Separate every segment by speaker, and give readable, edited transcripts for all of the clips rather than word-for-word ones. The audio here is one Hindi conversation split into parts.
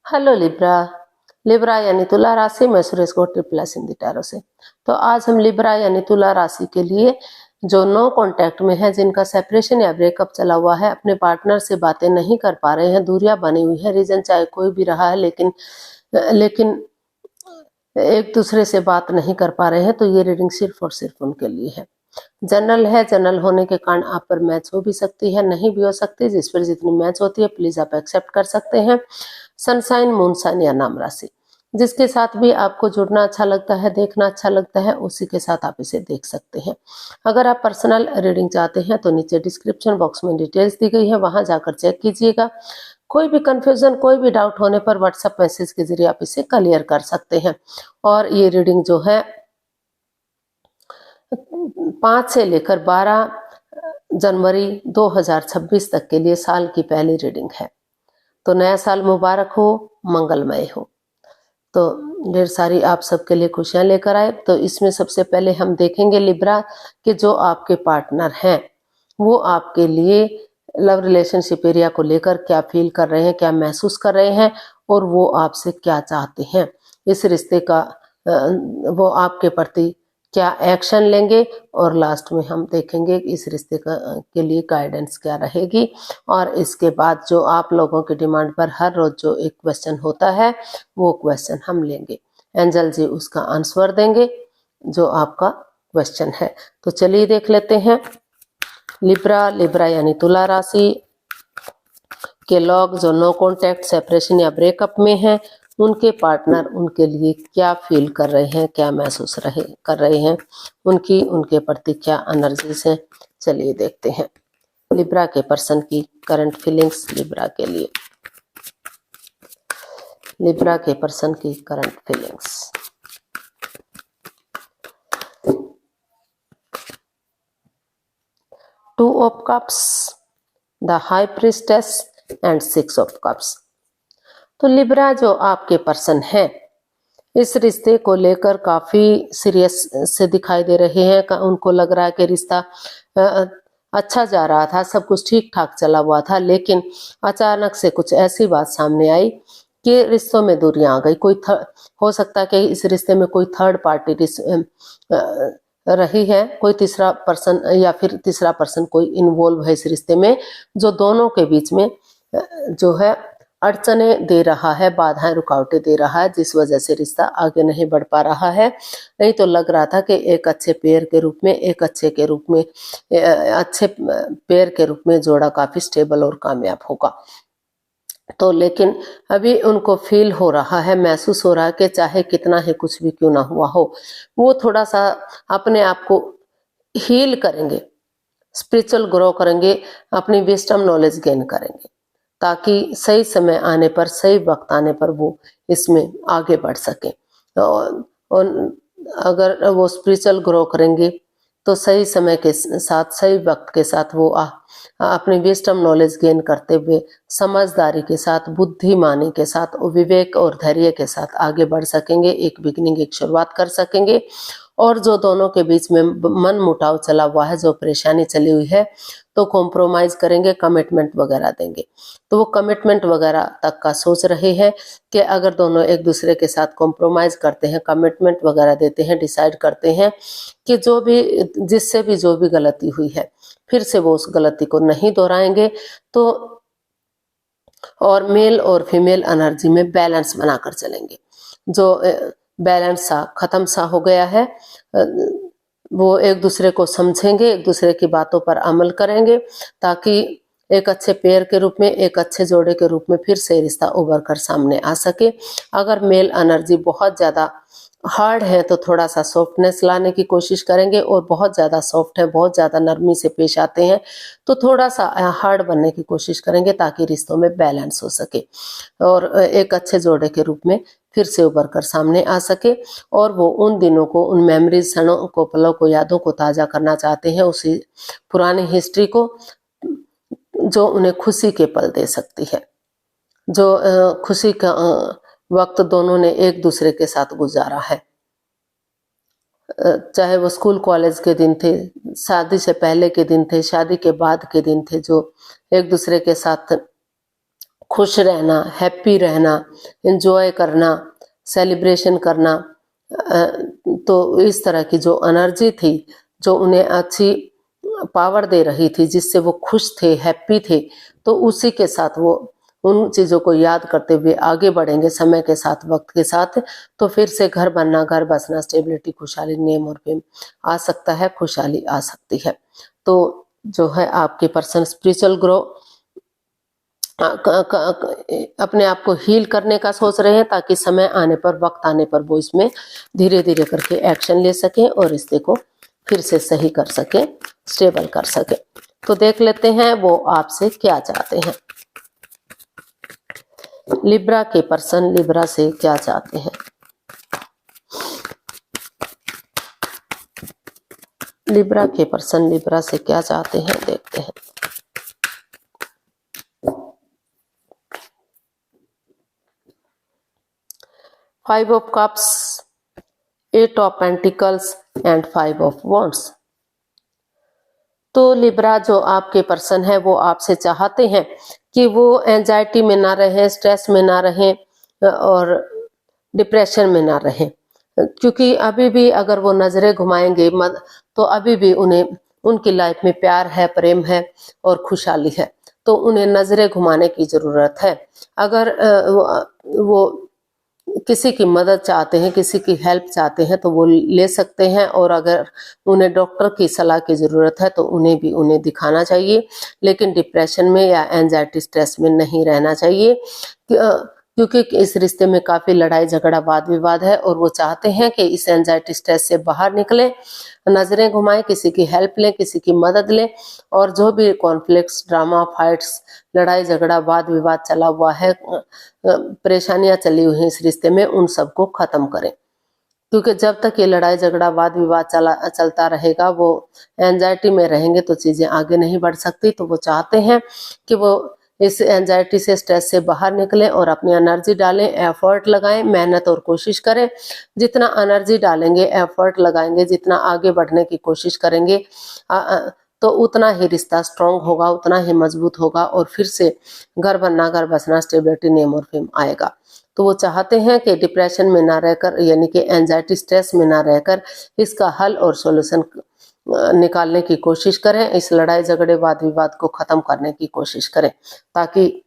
Speaker 1: Hello Libra. लिब्रा यानी तुला राशि। मैं सुरेश गोटी प्लस हिंदी टैरो से। तो आज हम लिब्रा यानी तुला राशि के लिए जो नो कांटेक्ट में है, जिनका सेपरेशन या ब्रेकअप चला हुआ है, अपने पार्टनर से बातें नहीं कर पा रहे हैं, दूरियां बनी हुई है, रीजन चाहे कोई भी रहा है, लेकिन एक दूसरे से बात नहीं कर पा रहे हैं, तो ये रीडिंग सिर्फ और सिर्फ उनके लिए है। जनरल है। जनरल होने के कारण आप पर मैच हो भी सकती है, नहीं भी हो सकती। जिस पर जितनी मैच होती है प्लीज आप एक्सेप्ट कर सकते हैं। सनसाइन, मूनसाइन या नाम राशि, जिसके साथ भी आपको जुड़ना अच्छा लगता है, देखना अच्छा लगता है, उसी के साथ आप इसे देख सकते हैं। अगर आप पर्सनल रीडिंग चाहते हैं तो नीचे डिस्क्रिप्शन बॉक्स में डिटेल्स दी गई है, वहां जाकर चेक कीजिएगा। कोई भी कंफ्यूजन, कोई भी डाउट होने पर व्हाट्सएप मैसेज के जरिए आप इसे क्लियर कर सकते हैं। और ये रीडिंग जो है 5 से लेकर 12 जनवरी 2026 तक के लिए साल की पहली रीडिंग है। तो नया साल मुबारक हो, मंगलमय हो। तो ढेर सारी आप सबके लिए खुशियां लेकर आए। तो इसमें सबसे पहले हम देखेंगे लिब्रा कि जो आपके पार्टनर हैं वो आपके लिए लव रिलेशनशिप एरिया को लेकर क्या फील कर रहे हैं, क्या महसूस कर रहे हैं, और वो आपसे क्या चाहते हैं। इस रिश्ते का वो आपके प्रति क्या एक्शन लेंगे, और लास्ट में हम देखेंगे इस रिश्ते के लिए गाइडेंस क्या रहेगी। और इसके बाद जो आप लोगों की डिमांड पर हर रोज जो एक क्वेश्चन होता है वो क्वेश्चन हम लेंगे, एंजल जी उसका आंसर देंगे जो आपका क्वेश्चन है। तो चलिए देख लेते हैं। लिब्रा, लिब्रा यानी तुला राशि के लोग जो नो कॉन्टैक्ट, सेपरेशन या ब्रेकअप में हैं, उनके पार्टनर उनके लिए क्या फील कर रहे हैं, क्या महसूस कर रहे हैं, उनके प्रति क्या एनर्जीज हैं। चलिए देखते हैं लिब्रा के पर्सन की करंट फीलिंग्स। लिब्रा के लिए, लिब्रा के पर्सन की current feelings. Two of cups, the high priestess and 6 of cups. तो लिब्रा जो आपके पर्सन है, इस रिश्ते को लेकर काफी सीरियस से दिखाई दे रहे हैं। उनको लग रहा है कि रिश्ता अच्छा जा रहा था, सब कुछ ठीक ठाक चला हुआ था, लेकिन अचानक से कुछ ऐसी बात सामने आई कि रिश्तों में दूरियां आ गई। हो सकता है कि इस रिश्ते में कोई थर्ड पार्टी रही है, कोई तीसरा पर्सन या फिर तीसरा पर्सन कोई इन्वॉल्व है इस रिश्ते में, जो दोनों के बीच में जो है अड़चने दे रहा है, बाधाएं रुकावटें दे रहा है, जिस वजह से रिश्ता आगे नहीं बढ़ पा रहा है। नहीं तो लग रहा था कि एक अच्छे पेयर के रूप में, एक अच्छे पेयर के रूप में जोड़ा काफी स्टेबल और कामयाब होगा। तो लेकिन अभी उनको फील हो रहा है, महसूस हो रहा है कि चाहे कितना ही कुछ भी क्यों ना हुआ हो, वो थोड़ा सा अपने आप को हील करेंगे, स्पिरिचुअल ग्रो करेंगे, अपनी विजडम नॉलेज गेन करेंगे, ताकि सही समय आने पर, सही वक्त आने पर वो इसमें आगे बढ़ सके। और अगर वो स्पिरिचुअल ग्रो करेंगे तो सही समय के साथ, सही वक्त के साथ वो अपनी विजडम नॉलेज गेन करते हुए समझदारी के साथ, बुद्धिमानी के साथ, विवेक और धैर्य के साथ आगे बढ़ सकेंगे, एक बिगिनिंग, एक शुरुआत कर सकेंगे। और जो दोनों के बीच में मन मुटाव चला हुआ है, जो परेशानी चली हुई है, तो कॉम्प्रोमाइज करेंगे, कमिटमेंट वगैरह देंगे। तो वो कमिटमेंट वगैरह तक का सोच रहे हैं कि अगर दोनों एक दूसरे के साथ कॉम्प्रोमाइज करते हैं, कमिटमेंट वगैरह देते हैं, डिसाइड करते हैं कि जिससे भी जो भी गलती हुई है फिर से वो उस गलती को नहीं दोहराएंगे। तो और मेल और फीमेल एनर्जी में बैलेंस बनाकर चलेंगे। जो बैलेंस सा खत्म सा हो गया है, वो एक दूसरे को समझेंगे, एक दूसरे की बातों पर अमल करेंगे, ताकि एक अच्छे पेयर के रूप में, एक अच्छे जोड़े के रूप में फिर से रिश्ता उभर कर सामने आ सके। अगर मेल एनर्जी बहुत ज्यादा हार्ड है तो थोड़ा सा सॉफ्टनेस लाने की कोशिश करेंगे, और बहुत ज्यादा सॉफ्ट है, बहुत ज्यादा नरमी से पेश आते हैं तो थोड़ा सा हार्ड बनने की कोशिश करेंगे, ताकि रिश्तों में बैलेंस हो सके और एक अच्छे जोड़े के रूप में फिर से उभर कर सामने आ सके। और वो उन दिनों को, उन मेमोरीज, क्षणों को, पलों को, यादों को ताजा करना चाहते हैं, उसी पुरानी हिस्ट्री को जो उन्हें खुशी के पल दे सकती है, जो खुशी का वक्त दोनों ने एक दूसरे के साथ गुजारा है। चाहे वो स्कूल कॉलेज के दिन थे, शादी से पहले के दिन थे, शादी के बाद के दिन थे, जो एक दूसरे के साथ खुश रहना, हैप्पी रहना, एंजॉय करना, सेलिब्रेशन करना, तो इस तरह की जो एनर्जी थी, जो उन्हें अच्छी पावर दे रही थी, जिससे वो खुश थे, हैप्पी थे, तो उसी के साथ वो उन चीज़ों को याद करते हुए आगे बढ़ेंगे समय के साथ, वक्त के साथ, तो फिर से घर बनना, घर बसना, स्टेबिलिटी, खुशहाली, नेम और फेम आ सकता है, खुशहाली आ सकती है। तो जो है आपके पर्सन स्पिरिचुअल ग्रो अपने आप को हील करने का सोच रहे हैं, ताकि समय आने पर, वक्त आने पर वो इसमें धीरे धीरे करके एक्शन ले सकें और रिश्ते को फिर से सही कर सकें, स्टेबल कर सकें। तो देख लेते हैं वो आपसे क्या चाहते हैं। लिब्रा के पर्सन लिब्रा से क्या चाहते हैं। लिब्रा के पर्सन लिब्रा से क्या चाहते हैं, देखते हैं। Five of cups, eight of pentacles and five of wands. तो लिब्रा जो आपके पर्सन है वो आपसे चाहते हैं कि वो एंजाइटी में ना रहें, स्ट्रेस में ना रहें और डिप्रेशन में ना रहें, क्योंकि अभी भी अगर वो नजरें घुमाएंगे तो अभी भी उन्हें उनकी लाइफ में प्यार है, प्रेम है और खुशहाली है, तो उन्हें नजरें घुमाने की जरूरत है। अगर वो किसी की मदद चाहते हैं, किसी की हेल्प चाहते हैं तो वो ले सकते हैं, और अगर उन्हें डॉक्टर की सलाह की ज़रूरत है तो उन्हें दिखाना चाहिए, लेकिन डिप्रेशन में या एंजाइटी स्ट्रेस में नहीं रहना चाहिए, क्योंकि इस रिश्ते में काफ़ी लड़ाई झगड़ा वाद विवाद है, और वो चाहते हैं कि इस एंजाइटी स्ट्रेस से बाहर निकलें, नज़रें घुमाएं, किसी की हेल्प लें, किसी की मदद लें, और जो भी कॉन्फ्लिक्ट्स, ड्रामा, फाइट्स, लड़ाई झगड़ा वाद विवाद चला हुआ है, परेशानियां चली हुई हैं इस रिश्ते में, उन सबको खत्म करें, क्योंकि जब तक ये लड़ाई झगड़ा वाद विवाद चलता रहेगा, वो एंजाइटी में रहेंगे तो चीज़ें आगे नहीं बढ़ सकती। तो वो चाहते हैं कि वो इस एंजाइटी से, स्ट्रेस से बाहर निकलें और अपनी एनर्जी डालें, एफर्ट लगाएं, मेहनत और कोशिश करें। जितना एनर्जी डालेंगे, एफर्ट लगाएंगे, जितना आगे बढ़ने की कोशिश करेंगे, तो उतना ही रिश्ता स्ट्रांग होगा, उतना ही मजबूत होगा, और फिर से घर बनना, घर बसना, स्टेबिलिटी, नेम और फेम आएगा। तो वो चाहते हैं कि डिप्रेशन में ना रहकर, यानी कि एंजाइटी स्ट्रेस में ना रहकर, इसका हल और सॉल्यूशन निकालने की कोशिश करें, इस लड़ाई झगड़े वाद विवाद को खत्म करने की कोशिश करें, ताकि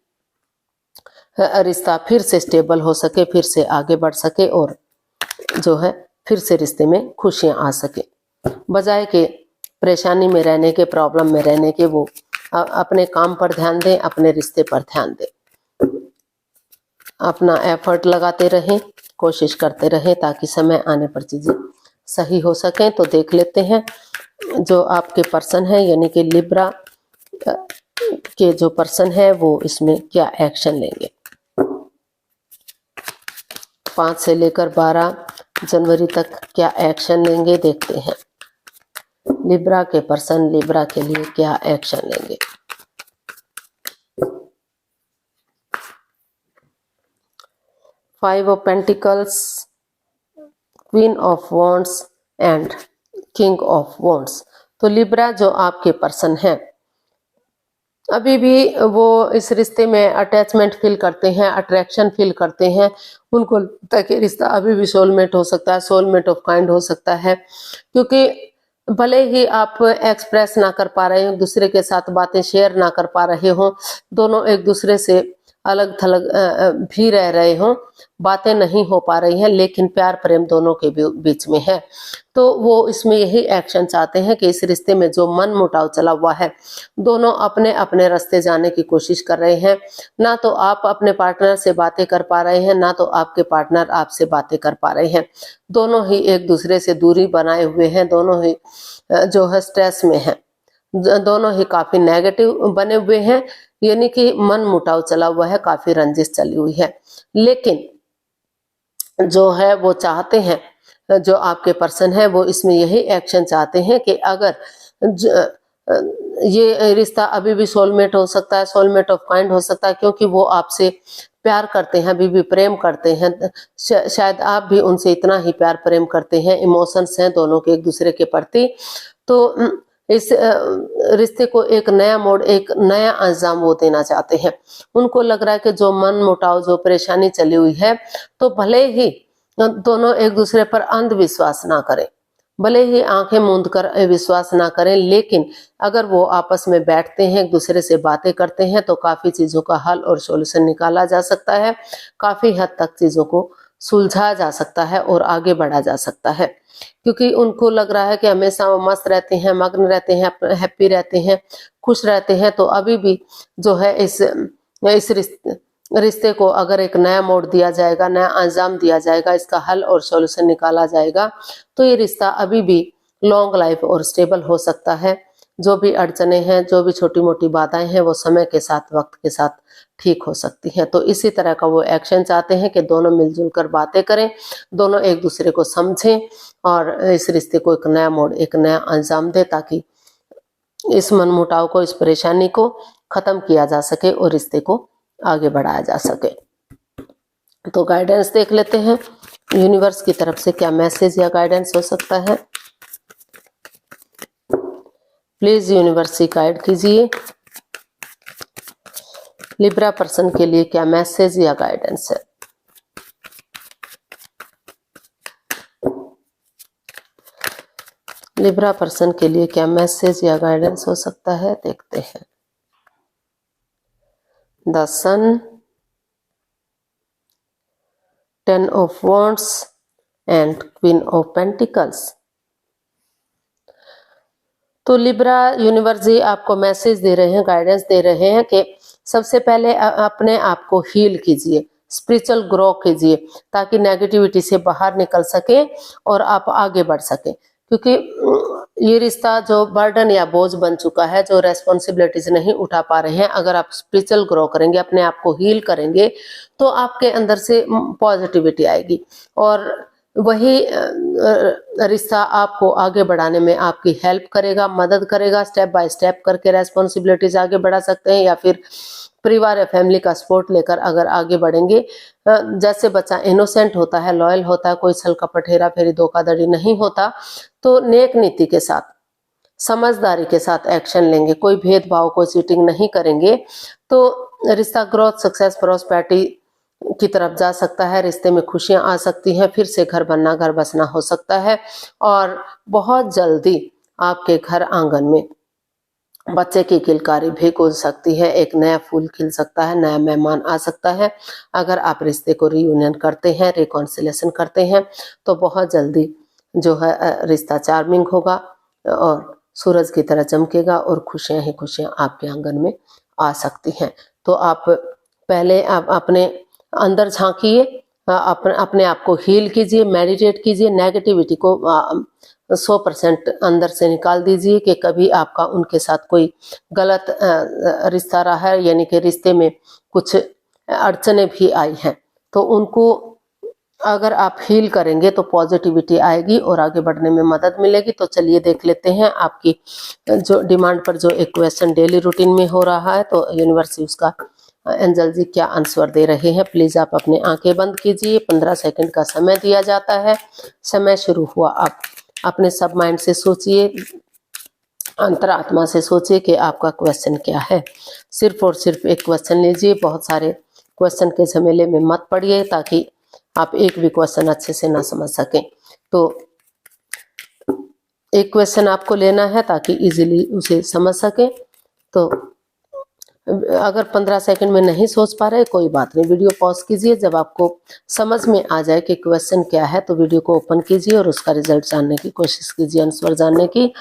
Speaker 1: रिश्ता फिर से स्टेबल हो सके, फिर से आगे बढ़ सके, और जो है फिर से रिश्ते में खुशियां आ सके, बजाय के परेशानी में रहने के, प्रॉब्लम में रहने के, वो अपने काम पर ध्यान दें, अपने रिश्ते पर ध्यान दें, अपना एफर्ट लगाते रहें, कोशिश करते रहें, ताकि समय आने पर चीज़ें सही हो सकें। तो देख लेते हैं जो आपके पर्सन है, यानी कि लिब्रा के जो पर्सन है वो इसमें क्या एक्शन लेंगे। 5 से लेकर 12 जनवरी तक क्या एक्शन लेंगे, देखते हैं। लिब्रा के पर्सन लिब्रा के लिए क्या एक्शन लेंगे। Five of pentacles, queen of wands and king of wands. तो लिब्रा जो आपके पर्सन हैं, अभी भी वो इस रिश्ते में अटैचमेंट फील करते हैं, अट्रैक्शन फील करते हैं, उनको लगता है कि रिश्ता अभी भी सोलमेट हो सकता है, सोलमेट ऑफ काइंड हो सकता है, क्योंकि भले ही आप एक्सप्रेस ना कर पा रहे हो, दूसरे के साथ बातें शेयर ना कर पा रहे हो, दोनों एक दूसरे से अलग थलग भी रह रहे हो, बातें नहीं हो पा रही हैं, लेकिन प्यार प्रेम दोनों के बीच में है। तो वो इसमें यही एक्शन चाहते हैं कि इस रिश्ते में जो मन मुटाव चला हुआ है, दोनों अपने अपने रास्ते जाने की कोशिश कर रहे हैं। ना तो आप अपने पार्टनर से बातें कर पा रहे हैं, ना तो आपके पार्टनर आपसे बातें कर पा रहे हैं, दोनों ही एक दूसरे से दूरी बनाए हुए हैं, दोनों ही जो है स्ट्रेस में हैं, दोनों ही काफी नेगेटिव बने हुए हैं, यानी कि मन मुटाव चला हुआ है, काफी रंजिश चली हुई है। लेकिन जो है वो चाहते हैं, जो आपके पर्सन है वो इसमें यही एक्शन चाहते हैं कि अगर ये रिश्ता अभी भी सोलमेट हो सकता है, सोलमेट ऑफ काइंड हो सकता है, क्योंकि वो आपसे प्यार करते हैं, अभी भी प्रेम करते हैं, शायद आप भी उनसे इतना ही प्यार प्रेम करते हैं, इमोशंस हैं दोनों के एक दूसरे के प्रति। तो इस रिश्ते को एक नया मोड़, एक नया अंजाम वो देना चाहते हैं। उनको लग रहा है कि जो मन मुटाव, जो परेशानी चली हुई है, तो भले ही दोनों एक दूसरे पर अंधविश्वास ना करें, भले ही आंखें मूंद कर विश्वास ना करें, लेकिन अगर वो आपस में बैठते हैं, एक दूसरे से बातें करते हैं, तो काफी चीजों का हल और सॉल्यूशन निकाला जा सकता है। काफी हद तक चीजों को सुलझाया जा सकता है और आगे बढ़ा जा सकता है, क्योंकि उनको लग रहा है कि हमेशा वो मस्त रहते हैं, मग्न रहते हैं, हैप्पी रहते हैं, खुश रहते हैं। तो अभी भी जो है इस रिश्ते को अगर एक नया मोड़ दिया जाएगा, नया अंजाम दिया जाएगा, इसका हल और सॉल्यूशन निकाला जाएगा, तो ये रिश्ता अभी भी लॉन्ग लाइफ और स्टेबल हो सकता है। जो भी अड़चने हैं, जो भी छोटी मोटी बाधाएं हैं, वो समय के साथ, वक्त के साथ ठीक हो सकती हैं। तो इसी तरह का वो एक्शन चाहते हैं कि दोनों मिलजुल कर बातें करें, दोनों एक दूसरे को समझें और इस रिश्ते को एक नया मोड़, एक नया अंजाम दे, ताकि इस मनमुटाव को, इस परेशानी को खत्म किया जा सके और रिश्ते को आगे बढ़ाया जा सके। तो गाइडेंस देख लेते हैं, यूनिवर्स की तरफ से क्या मैसेज या गाइडेंस हो सकता है। प्लीज यूनिवर्स गाइड कीजिए, लिब्रा पर्सन के लिए क्या मैसेज या गाइडेंस है। लिब्रा पर्सन के लिए क्या मैसेज या गाइडेंस हो सकता है, देखते हैं। The sun, 10 of wands and queen of pentacles. तो लिब्रा यूनिवर्स जी आपको मैसेज दे रहे हैं, गाइडेंस दे रहे हैं कि सबसे पहले अपने आप को हील कीजिए, स्पिरिचुअल ग्रो कीजिए, ताकि नेगेटिविटी से बाहर निकल सके और आप आगे बढ़ सके। क्योंकि ये रिश्ता जो बर्डन या बोझ बन चुका है, जो रेस्पॉन्सिबिलिटीज नहीं उठा पा रहे हैं, अगर आप स्पिरिचुअल ग्रो करेंगे, अपने आप को हील करेंगे, तो आपके अंदर से पॉजिटिविटी आएगी और वही रिश्ता आपको आगे बढ़ाने में आपकी हेल्प करेगा, मदद करेगा। स्टेप बाय स्टेप करके रेस्पॉन्सिबिलिटीज आगे बढ़ा सकते हैं, या फिर परिवार या फैमिली का सपोर्ट लेकर अगर आगे बढ़ेंगे। जैसे बच्चा इनोसेंट होता है, लॉयल होता है, कोई छल कपट, हेरा फेरी, धोखाधड़ी नहीं होता, तो नेक नीति के साथ, समझदारी के साथ एक्शन लेंगे, कोई भेदभाव, कोई चीटिंग नहीं करेंगे, तो रिश्ता ग्रोथ, सक्सेस, प्रॉस्पेरिटी की तरफ जा सकता है। रिश्ते में खुशियां आ सकती हैं, फिर से घर बनना, घर बसना हो सकता है और बहुत जल्दी आपके घर आंगन में बच्चे की किलकारी भी गूंज सकती है, एक नया फूल खिल सकता है, नया मेहमान आ सकता है। अगर आप रिश्ते को रीयूनियन करते हैं, रिकॉन्सिलेशन करते हैं, तो बहुत जल्दी जो है रिश्ता चार्मिंग होगा और सूरज की तरह चमकेगा और खुशियां ही खुशियां आपके आंगन में आ सकती हैं। तो आप पहले आप अपने अंदर झांकिए, अपने आप को हील कीजिए, मेडिटेट कीजिए, नेगेटिविटी को 100% अंदर से निकाल दीजिए कि कभी आपका उनके साथ कोई गलत रिश्ता रहा है, यानी कि रिश्ते में कुछ अड़चने भी आई हैं, तो उनको अगर आप हील करेंगे तो पॉजिटिविटी आएगी और आगे बढ़ने में मदद मिलेगी। तो चलिए देख लेते हैं आपकी जो डिमांड पर जो एक क्वेश्चन डेली रूटीन में हो रहा है, तो यूनिवर्स उसका एंजल जी क्या आंसर दे रहे हैं। प्लीज आप अपने आंखें बंद कीजिए, 15 सेकंड का समय दिया जाता है। समय शुरू हुआ। आप अपने सब माइंड से सोचिए, अंतरात्मा से सोचिए कि आपका क्वेश्चन क्या है। सिर्फ और सिर्फ एक क्वेश्चन लीजिए, बहुत सारे क्वेश्चन के झमेले में मत पड़िए, ताकि आप एक भी क्वेश्चन अच्छे से ना समझ सकें। तो एक क्वेश्चन आपको लेना है ताकि इजीली उसे समझ सकें। तो अगर 15 सेकंड में नहीं सोच पा रहे, कोई बात नहीं, वीडियो पॉज कीजिए। जब आपको समझ में आ जाए कि क्वेश्चन क्या है, तो वीडियो को ओपन कीजिए और उसका रिजल्ट जानने की कोशिश कीजिए, आंसर जानने की।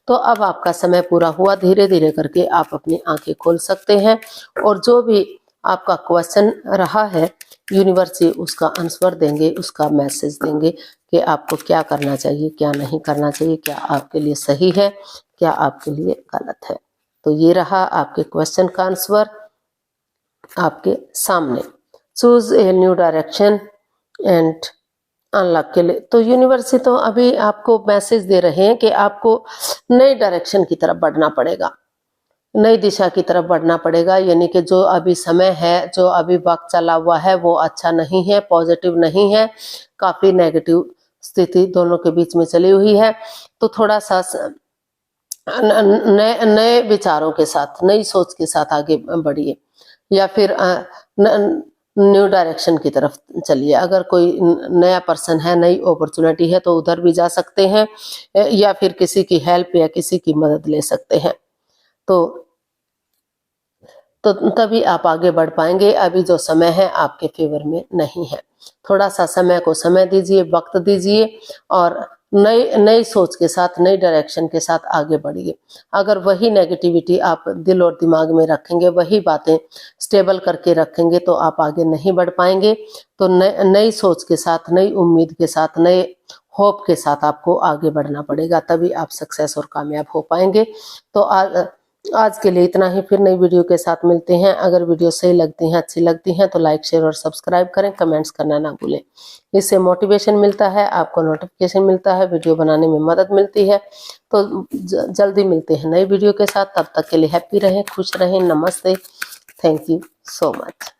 Speaker 1: तो अब आपका समय पूरा हुआ। धीरे धीरे करके आप अपनी आंखें खोल सकते हैं और जो भी आपका क्वेश्चन रहा है, यूनिवर्स उसका आंसर देंगे, उसका मैसेज देंगे कि आपको क्या करना चाहिए, क्या नहीं करना चाहिए, क्या आपके लिए सही है, क्या आपके लिए गलत है। तो ये रहा आपके क्वेश्चन का आंसर आपके सामने। Choose a new direction and unlock के लिए। तो यूनिवर्स तो अभी आपको मैसेज दे रहे हैं कि आपको नई डायरेक्शन की तरफ बढ़ना पड़ेगा, नई दिशा की तरफ बढ़ना पड़ेगा। यानी कि जो अभी समय है, जो अभी वक्त चला हुआ है, वो अच्छा नहीं है, पॉजिटिव नहीं है, काफी नेगेटिव स्थिति दोनों के बीच में चली हुई है। तो थोड़ा सा नए नए विचारों के साथ, नई सोच के साथ आगे बढ़िए, या फिर न्यू डायरेक्शन की तरफ चलिए। अगर कोई नया पर्सन है, नई अपॉर्चुनिटी है तो उधर भी जा सकते हैं, या फिर किसी की हेल्प या किसी की मदद ले सकते हैं। तो तभी आप आगे बढ़ पाएंगे। अभी जो समय है आपके फेवर में नहीं है। थोड़ा सा समय को समय दीजिए, वक्त दीजिए, और नई नई सोच के साथ, नई डायरेक्शन के साथ आगे बढ़िए। अगर वही नेगेटिविटी आप दिल और दिमाग में रखेंगे, वही बातें स्टेबल करके रखेंगे, तो आप आगे नहीं बढ़ पाएंगे। तो नई सोच के साथ, नई उम्मीद के साथ, नए होप के साथ आपको आगे बढ़ना पड़ेगा, तभी आप सक्सेस और कामयाब हो पाएंगे। तो आज के लिए इतना ही। फिर नई वीडियो के साथ मिलते हैं। अगर वीडियो सही लगती हैं, अच्छी लगती हैं, तो लाइक, शेयर और सब्सक्राइब करें। कमेंट्स करना ना भूलें। इससे मोटिवेशन मिलता है, आपको नोटिफिकेशन मिलता है, वीडियो बनाने में मदद मिलती है। तो जल्दी मिलते हैं नई वीडियो के साथ। तब तक के लिए हैप्पी रहें, खुश रहें। नमस्ते, थैंक यू सो मच।